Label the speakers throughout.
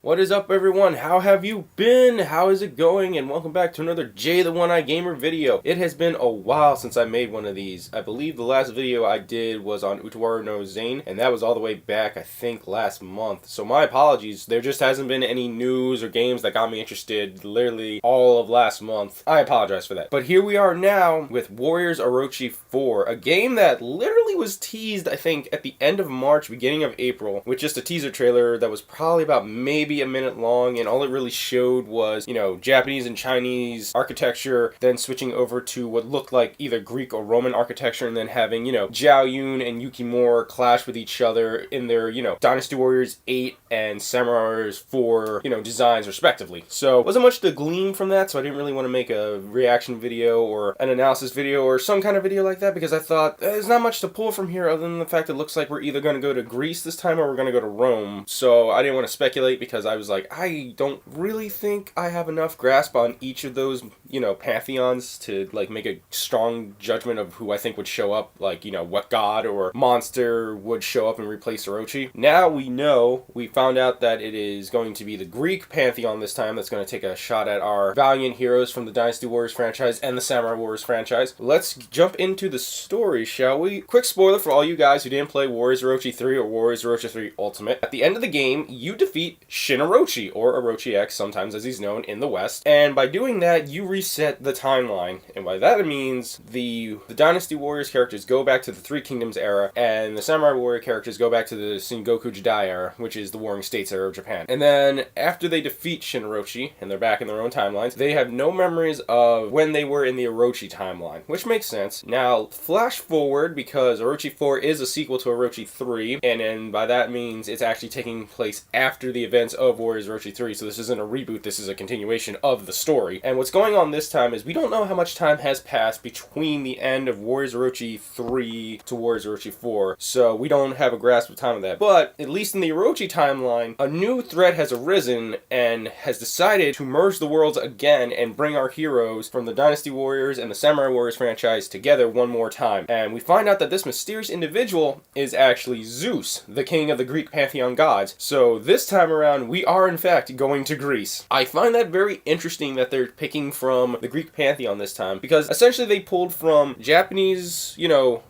Speaker 1: What is up, everyone? How have you been? How is it going? And welcome back to another Jay the One-Eye Gamer video. It has been a while since I made one of these. I believe the last video I did was on Utawaru no Zane, and that was all the way back, I think, last month. So my apologies. There just hasn't been any news or games that got me interested literally all of last month. I apologize for that. But here we are now with Warriors Orochi 4, a game that literally was teased, I think, at the end of March, beginning of April, with just a teaser trailer that was probably about maybe a minute long, and all it really showed was, Japanese and Chinese architecture, then switching over to what looked like either Greek or Roman architecture, and then having, Zhao Yun and Yukimura clash with each other in their, Dynasty Warriors 8 and Samurai Warriors 4, designs respectively. So, wasn't much to glean from that, so I didn't really want to make a reaction video or an analysis video or some kind of video like that, because I thought there's not much to pull from here other than the fact it looks like we're either going to go to Greece this time or we're going to go to Rome. So, I didn't want to speculate because I was like, I don't really think I have enough grasp on each of those, pantheons to, make a strong judgment of who I think would show up, what god or monster would show up and replace Orochi. Now we found out that it is going to be the Greek pantheon this time that's going to take a shot at our valiant heroes from the Dynasty Warriors franchise and the Samurai Warriors franchise. Let's jump into the story, shall we? Quick spoiler for all you guys who didn't play Warriors Orochi 3 or Warriors Orochi 3 Ultimate. At the end of the game, you defeat Shin Orochi, or Orochi X, sometimes as he's known in the West, and by doing that, you reset the timeline, and by that it means the Dynasty Warriors characters go back to the Three Kingdoms era, and the Samurai Warrior characters go back to the Sengoku Jidai era, which is the Warring States era of Japan. And then, after they defeat Shin Orochi, and they're back in their own timelines, they have no memories of when they were in the Orochi timeline, which makes sense. Now, flash forward, because Orochi 4 is a sequel to Orochi 3, and then by that means it's actually taking place after the events of Warriors Orochi 3, so this isn't a reboot, this is a continuation of the story. And what's going on this time is we don't know how much time has passed between the end of Warriors Orochi 3 to Warriors Orochi 4, so we don't have a grasp of time of that. But, at least in the Orochi timeline, a new threat has arisen and has decided to merge the worlds again and bring our heroes from the Dynasty Warriors and the Samurai Warriors franchise together one more time. And we find out that this mysterious individual is actually Zeus, the king of the Greek pantheon gods. So this time around, we are in fact going to Greece. I find that very interesting that they're picking from the Greek pantheon this time, because essentially they pulled from Japanese,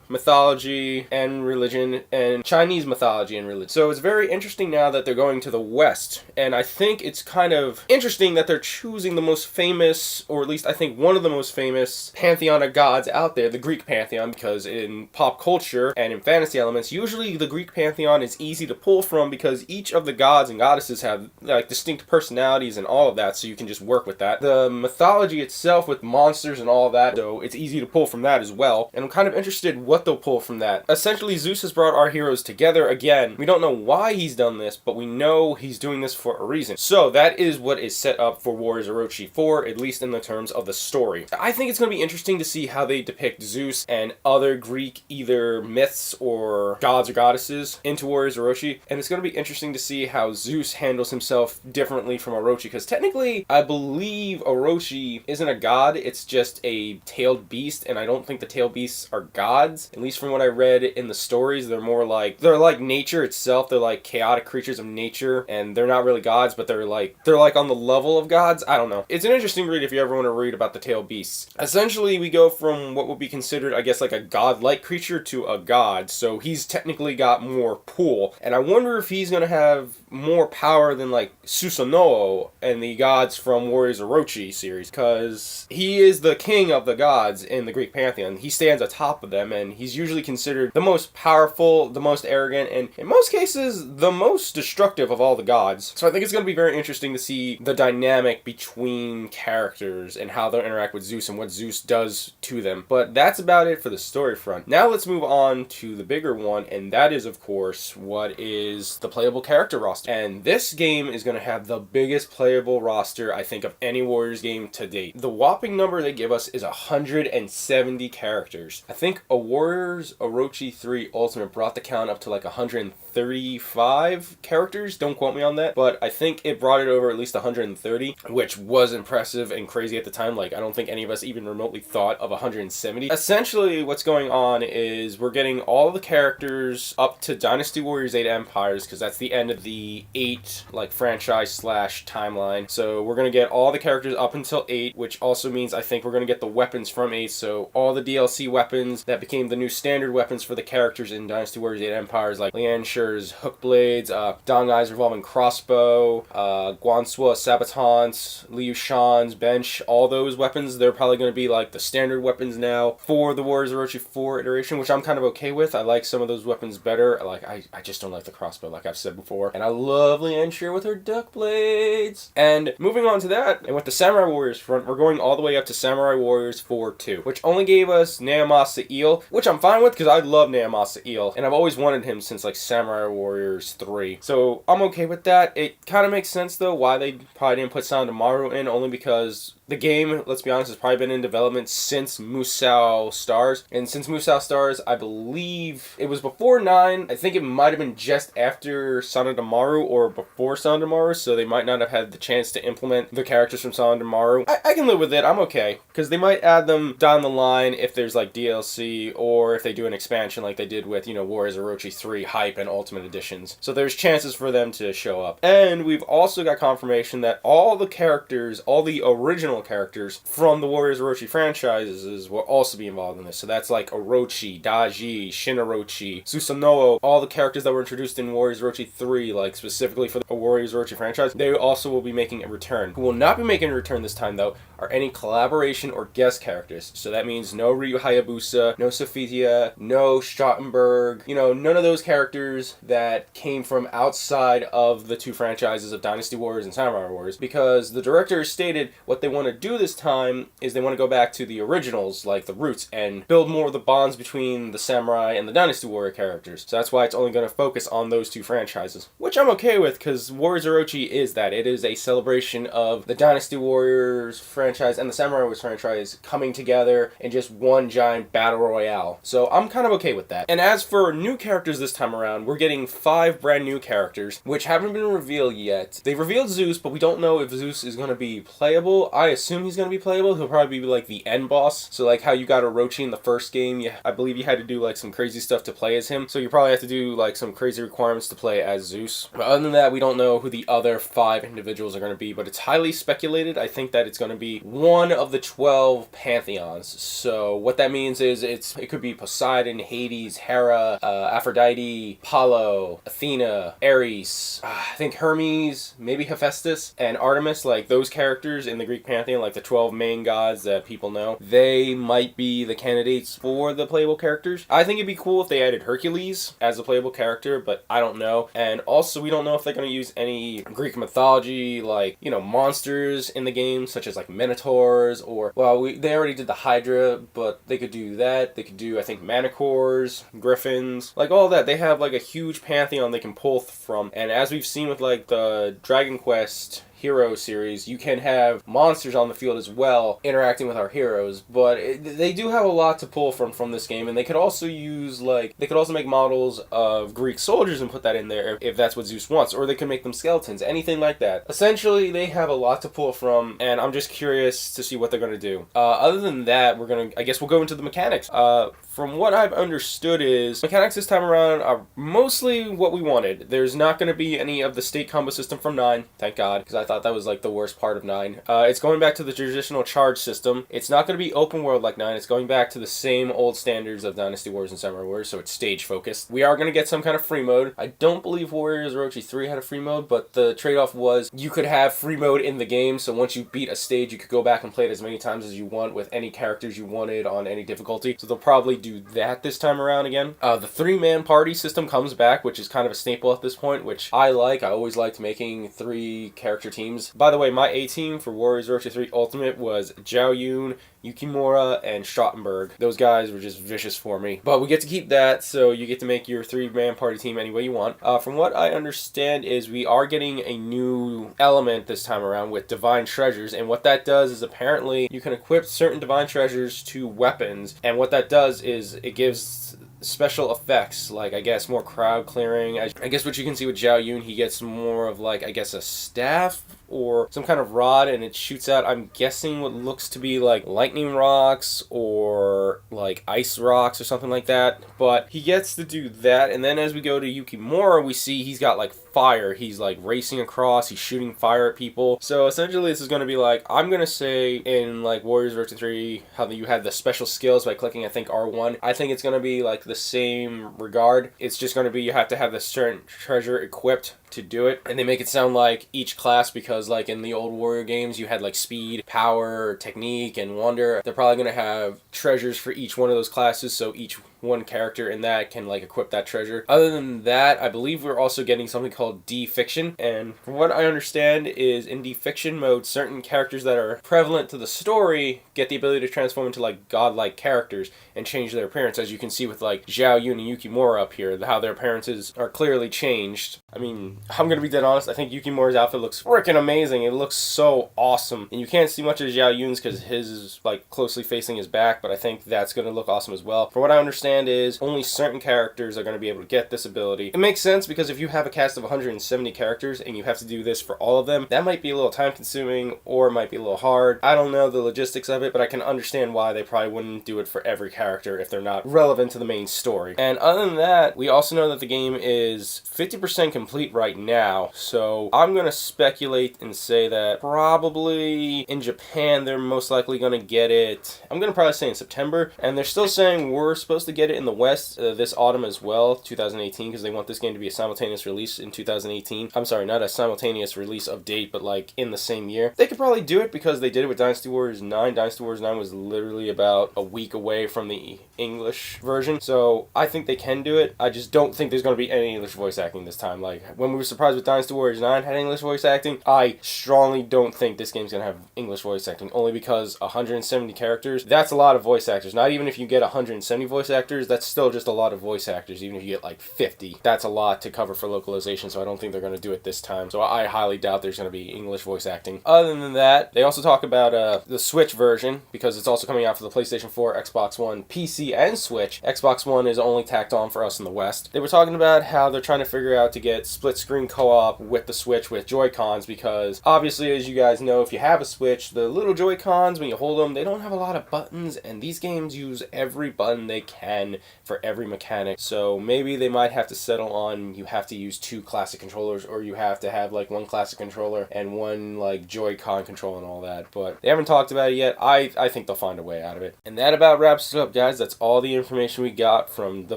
Speaker 1: mythology and religion, and Chinese mythology and religion. So it's very interesting now that they're going to the West, and I think it's kind of interesting that they're choosing the most famous, or at least I think one of the most famous pantheon of gods out there, the Greek pantheon, because in pop culture and in fantasy elements, usually the Greek pantheon is easy to pull from because each of the gods and goddesses have distinct personalities and all of that, so you can just work with that. The mythology itself with monsters and all of that, so it's easy to pull from that as well, and I'm kind of interested what they'll pull from that. Essentially, Zeus has brought our heroes together again. We don't know why he's done this, but we know he's doing this for a reason. So that is what is set up for Warriors Orochi 4, at least in the terms of the story. I think it's going to be interesting to see how they depict Zeus and other Greek either myths or gods or goddesses into Warriors Orochi, and it's going to be interesting to see how Zeus handles himself differently from Orochi, because technically, I believe Orochi isn't a god, it's just a tailed beast, and I don't think the tailed beasts are gods. At least from what I read in the stories, they're like nature itself. They're like chaotic creatures of nature, and they're not really gods, but they're like on the level of gods. I don't know. It's an interesting read if you ever want to read about the tailed beasts. Essentially, we go from what would be considered, I guess, like a god-like creature to a god, so he's technically got more pull, and I wonder if he's gonna have more power than like Susanoo and the gods from Warriors Orochi series, because he is the king of the gods in the Greek pantheon. He stands atop of them, and he's usually considered the most powerful, the most arrogant, and in most cases, the most destructive of all the gods. So I think it's going to be very interesting to see the dynamic between characters and how they'll interact with Zeus and what Zeus does to them. But that's about it for the story front. Now let's move on to the bigger one, and that is, of course, what is the playable character roster. And this game is going to have the biggest playable roster, I think, of any Warriors game to date. The whopping number they give us is 170 characters. I think a Warriors Warriors Orochi 3 Ultimate brought the count up to like 135 characters. Don't quote me on that, but I think it brought it over at least 130, which was impressive and crazy at the time. Like, I don't think any of us even remotely thought of 170. Essentially, what's going on is we're getting all the characters up to Dynasty Warriors 8 Empires, because that's the end of the 8 like franchise slash timeline. So we're gonna get all the characters up until 8, which also means I think we're gonna get the weapons from 8. So all the DLC weapons that became the new standard weapons for the characters in Dynasty Warriors 8 Empires, like Lian Shi's hook blades, Dongai's revolving crossbow, Guansua Sabatons, Liu Shan's bench, all those weapons, they're probably going to be like the standard weapons now for the Warriors Orochi 4 iteration, which I'm kind of okay with. I like some of those weapons better. Like, I just don't like the crossbow, like I've said before. And I love Lian Shi with her duck blades. And moving on to that, and with the Samurai Warriors front, we're going all the way up to Samurai Warriors 4-2, which only gave us Naomasa Eel, which I'm fine with because I love Naomasa Eel, and I've always wanted him since like Samurai Warriors 3. So I'm okay with that. It kind of makes sense though why they probably didn't put Sandaamaru in, only because the game, let's be honest, has probably been in development since Musou Stars. And since Musou Stars, I believe it was before 9. I think it might have been just after Sandaamaru or before Sandaamaru, so they might not have had the chance to implement the characters from Sandaamaru. I can live with it. I'm okay. Because they might add them down the line if there's like DLC or if they do an expansion like they did with, you know, Warriors Orochi 3 Hype and Ultimate Editions. So there's chances for them to show up. And we've also got confirmation that all the characters, all the original characters from the Warriors Orochi franchises will also be involved in this. So that's like Orochi, Daji, Shin Orochi, Susanoo, all the characters that were introduced in Warriors Orochi 3, like specifically for the Warriors Orochi franchise, they also will be making a return. Who will not be making a return this time though are any collaboration or guest characters. So that means no Ryu Hayabusa, no Sophia, no Stottenberg, you know, none of those characters that came from outside of the two franchises of Dynasty Warriors and Samurai Warriors, because the director stated what they want to do this time is they want to go back to the originals, like the roots, and build more of the bonds between the Samurai and the Dynasty Warrior characters. So that's why it's only going to focus on those two franchises, which I'm okay with because Warriors Orochi is that. It is a celebration of the Dynasty Warriors franchise and the Samurai Warriors franchise coming together in just one giant battle royale. So I'm kind of okay with that. And as for new characters this time around, we're getting 5 brand new characters, which haven't been revealed yet. They revealed Zeus, but we don't know if Zeus is going to be playable. I assume he's going to be playable. He'll probably be like the end boss. So like how you got Orochi in the first game, I believe you had to do like some crazy stuff to play as him. So you probably have to do like some crazy requirements to play as Zeus. But other than that, we don't know who the other 5 individuals are going to be, but it's highly speculated. I think that it's going to be one of the 12 pantheons. So what that means is it could be Poseidon, Hades, Hera, Aphrodite, Apollo, Athena, Ares, I think Hermes, maybe Hephaestus, and Artemis. Like those characters in the Greek pantheon, like the 12 main gods that people know, they might be the candidates for the playable characters. I think it'd be cool if they added Hercules as a playable character, but I don't know. And also we don't know if they're going to use any Greek mythology, like, you know, monsters in the game, such as like Minotaurs, or, well, they already did the Hydra, but they could do that. They could do, I think, Manticores, Griffins, like all that. They have like a huge pantheon they can pull from. And as we've seen with like the Dragon Quest Hero series, you can have monsters on the field as well interacting with our heroes, but they do have a lot to pull from this game. And they could also use, like, they could also make models of Greek soldiers and put that in there if that's what Zeus wants, or they could make them skeletons, anything like that. Essentially, they have a lot to pull from, and I'm just curious to see what they're going to do. Other than that, I guess we'll go into the mechanics. From what I've understood is, mechanics this time around are mostly what we wanted. There's not going to be any of the state combo system from 9, thank God, because I thought that was like the worst part of 9. It's going back to the traditional charge system. It's not going to be open world like 9. It's going back to the same old standards of Dynasty Warriors and Samurai Warriors, so it's stage focused. We are going to get some kind of free mode. I don't believe Warriors Orochi 3 had a free mode, but the trade-off was you could have free mode in the game, so once you beat a stage, you could go back and play it as many times as you want with any characters you wanted on any difficulty. So they'll probably do that this time around again. The 3-man party system comes back, which is kind of a staple at this point, which I like. I always liked making 3 character teams teams. By the way, my A team for Warriors Orochi 3 Ultimate was Zhao Yun, Yukimura, and Schottenberg. Those guys were just vicious for me. But we get to keep that, so you get to make your 3-man party team any way you want. From what I understand is we are getting a new element this time around with Divine Treasures, and what that does is apparently you can equip certain Divine Treasures to weapons, and what that does is it gives special effects, like I guess more crowd clearing. I guess what you can see with Zhao Yun, he gets more of like, I guess, a staff or some kind of rod, and it shoots out, I'm guessing, what looks to be like lightning rocks or like ice rocks or something like that. But he gets to do that, and then as we go to Yukimura, we see he's got like fire. He's like racing across, he's shooting fire at people. So essentially this is going to be like, I'm going to say in like Warriors Orochi 3, how you had the special skills by clicking, I think, R1. I think it's going to be like the same regard. It's just going to be you have to have this certain treasure equipped to do it, and they make it sound like each class, because like in the old Warrior games you had like speed, power, technique, and wonder. They're probably going to have treasures for each one of those classes, so each one character in that can like equip that treasure. Other than that, I believe we're also getting something called D-Fiction, and from what I understand is in D-Fiction mode, certain characters that are prevalent to the story get the ability to transform into like godlike characters and change their appearance, as you can see with like Zhao Yun and Yukimura up here, how their appearances are clearly changed. I mean, I'm gonna be dead honest, I think Yukimura's outfit looks freaking amazing. It looks so awesome, and you can't see much of Zhao Yun's because his is like closely facing his back, but I think that's gonna look awesome as well. From what I understand is only certain characters are going to be able to get this ability. It makes sense because if you have a cast of 170 characters and you have to do this for all of them, that might be a little time consuming or it might be a little hard. I don't know the logistics of it, but I can understand why they probably wouldn't do it for every character if they're not relevant to the main story. And other than that, we also know that the game is 50% complete right now, so I'm going to speculate and say that probably in Japan they're most likely going to get it, I'm going to probably say in September, and they're still saying we're supposed to get it in the West this autumn as well, 2018, because they want this game to be a simultaneous release in 2018. I'm sorry, not a simultaneous release of date, but like in the same year. They could probably do it because they did it with Dynasty Warriors 9. Dynasty Warriors 9 was literally about a week away from the English version, so I think they can do it. I just don't think there's going to be any English voice acting this time. Like when we were surprised with Dynasty Warriors 9 had English voice acting, I strongly don't think this game's going to have English voice acting, only because 170 characters, that's a lot of voice actors. Not even if you get 170 voice actors, that's still just a lot of voice actors. Even if you get like 50, that's a lot to cover for localization, so I don't think they're going to do it this time. So I highly doubt there's going to be English voice acting. Other than that, they also talk about the Switch version, because it's also coming out for the PlayStation 4, Xbox One, PC, and Switch. Xbox One is only tacked on for us in the West. They were talking about how they're trying to figure out to get split screen co-op with the Switch with Joy-Cons, because obviously, as you guys know, if you have a Switch, the little Joy-Cons, when you hold them, they don't have a lot of buttons, and these games use every button they can for every mechanic. So maybe they might have to settle on you have to use 2 classic controllers, or you have to have like 1 classic controller and 1 like Joy-Con control and all that. But they haven't talked about it yet. I think they'll find a way out of it. And that about wraps it up, guys. That's all the information we got from the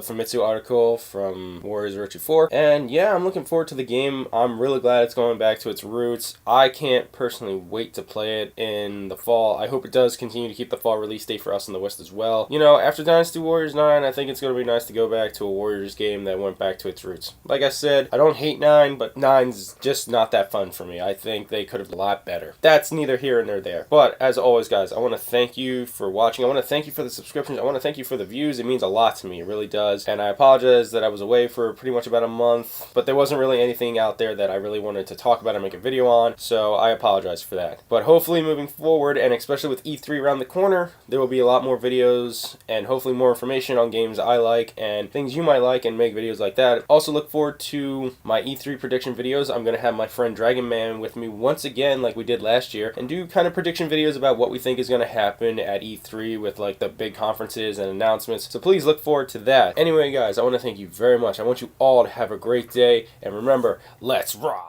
Speaker 1: Famitsu article from Warriors Orochi 4. And yeah, I'm looking forward to the game. I'm really glad it's going back to its roots. I can't personally wait to play it in the fall. I hope it does continue to keep the fall release date for us in the West as well. You know, after Dynasty Warriors 9, I think it's going to be nice to go back to a Warriors game that went back to its roots. Like I said, I don't hate 9, but 9's just not that fun for me. I think they could have a lot better. That's neither here nor there. But as always, guys, I want to thank you for watching. I want to thank you for the subscriptions. I want to thank you for the views. It means a lot to me. It really does. And I apologize that I was away for pretty much about a month, but there wasn't really anything out there that I really wanted to talk about and make a video on, so I apologize for that. But hopefully moving forward, and especially with E3 around the corner, there will be a lot more videos and hopefully more information on games I like and things you might like, and make videos like that. Also look forward to my E3 prediction videos. I'm going to have my friend Dragon Man with me once again like we did last year and do kind of prediction videos about what we think is going to happen at E3 with like the big conferences and announcements. So please look forward to that. Anyway, guys, I want to thank you very much. I want you all to have a great day, and remember, let's rock!